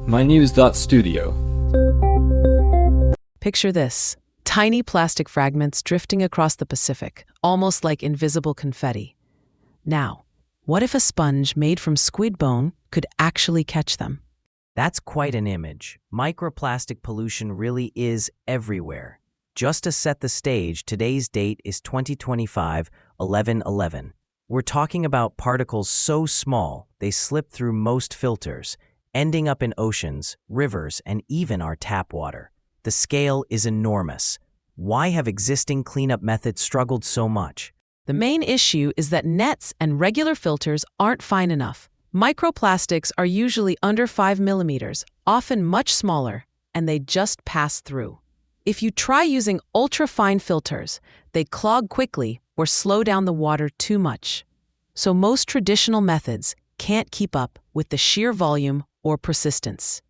mynews.studio. Picture this: tiny plastic fragments drifting across the Pacific, almost like invisible confetti. Now, what if a sponge made from squid bone could actually catch them? That's quite an image. Microplastic pollution really is everywhere. Just to set the stage, today's date is 2025-11/11. We're talking about particles so small they slip through most filters, ending up in oceans, rivers, and even our tap water. The scale is enormous. Why have existing cleanup methods struggled so much? The main issue is that nets and regular filters aren't fine enough. Microplastics are usually under 5 millimeters, often much smaller, and they just pass through. If you try using ultra-fine filters, they clog quickly or slow down the water too much. So most traditional methods can't keep up with the sheer volume or persistence.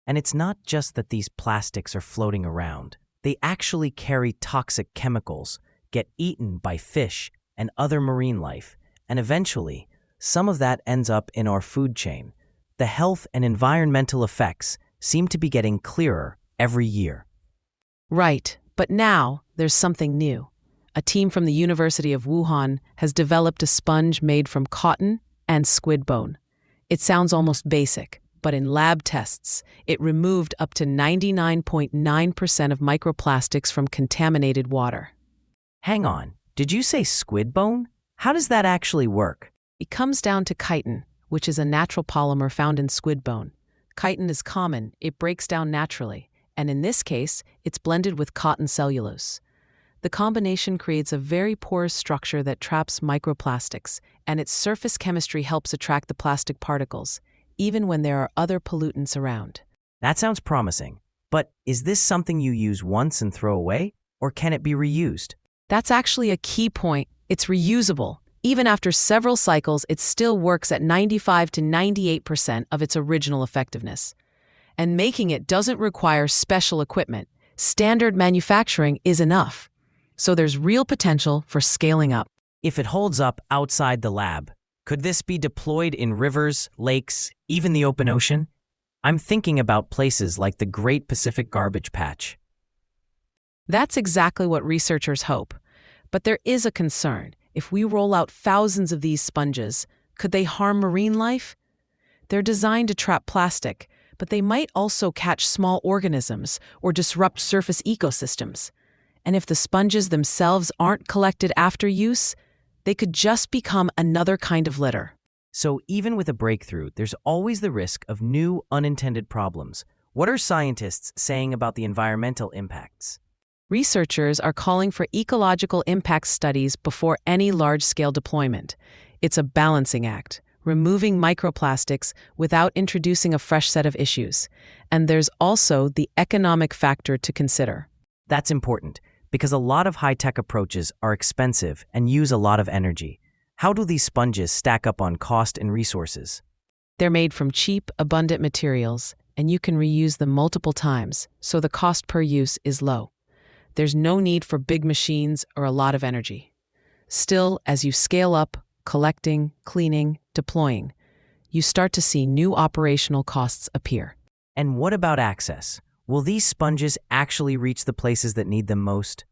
And it's not just that these plastics are floating around. They actually carry toxic chemicals, get eaten by fish and other marine life, and eventually, some of that ends up in our food chain. The health and environmental effects seem to be getting clearer every year. Right, but now there's something new. A team from the University of Wuhan has developed a sponge made from cotton and squid bone. It sounds almost basic, but in lab tests, it removed up to 99.9% of microplastics from contaminated water. Hang on, did you say squid bone? How does that actually work? It comes down to chitin, which is a natural polymer found in squid bone. Chitin is common, it breaks down naturally, and in this case, it's blended with cotton cellulose. The combination creates a very porous structure that traps microplastics, and its surface chemistry helps attract the plastic particles, even when there are other pollutants around. That sounds promising, but is this something you use once and throw away, or can it be reused? That's actually a key point. It's reusable. Even after several cycles, it still works at 95 to 98% of its original effectiveness. And making it doesn't require special equipment. Standard manufacturing is enough. So there's real potential for scaling up. If it holds up outside the lab, could this be deployed in rivers, lakes, even the open ocean? I'm thinking about places like the Great Pacific Garbage Patch. That's exactly what researchers hope. But there is a concern. If we roll out thousands of these sponges, could they harm marine life? They're designed to trap plastic, but they might also catch small organisms or disrupt surface ecosystems. And if the sponges themselves aren't collected after use, they could just become another kind of litter. So even with a breakthrough, there's always the risk of new unintended problems. What are scientists saying about the environmental impacts? Researchers are calling for ecological impact studies before any large-scale deployment. It's a balancing act, removing microplastics without introducing a fresh set of issues. And there's also the economic factor to consider. That's important, because a lot of high-tech approaches are expensive and use a lot of energy. How do these sponges stack up on cost and resources? They're made from cheap, abundant materials, and you can reuse them multiple times, so the cost per use is low. There's no need for big machines or a lot of energy. Still, as you scale up, collecting, cleaning, deploying, you start to see new operational costs appear. And what about access? Will these sponges actually reach the places that need them most?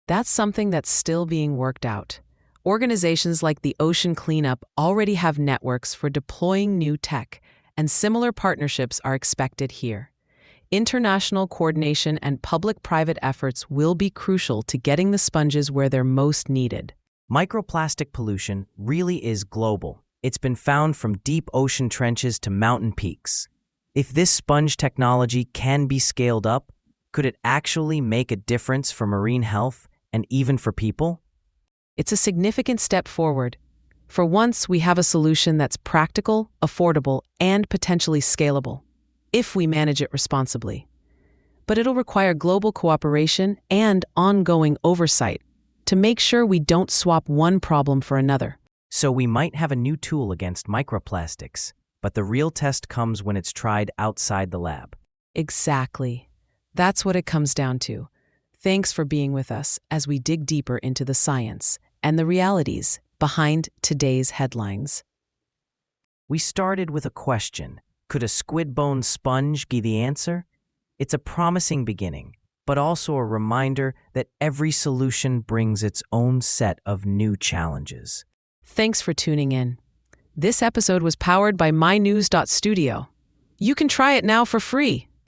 That's something that's still being worked out. Organizations like the Ocean Cleanup already have networks for deploying new tech, and similar partnerships are expected here. International coordination and public-private efforts will be crucial to getting the sponges where they're most needed. Microplastic pollution really is global. It's been found from deep ocean trenches to mountain peaks. If this sponge technology can be scaled up, could it actually make a difference for marine health and even for people? It's a significant step forward. For once, we have a solution that's practical, affordable, and potentially scalable, if we manage it responsibly. But it'll require global cooperation and ongoing oversight to make sure we don't swap one problem for another. So we might have a new tool against microplastics, but the real test comes when it's tried outside the lab. Exactly. That's what it comes down to. Thanks for being with us as we dig deeper into the science and the realities behind today's headlines. We started with a question. Could a squid bone sponge be the answer? It's a promising beginning, but also a reminder that every solution brings its own set of new challenges. Thanks for tuning in. This episode was powered by mynews.studio. You can try it now for free.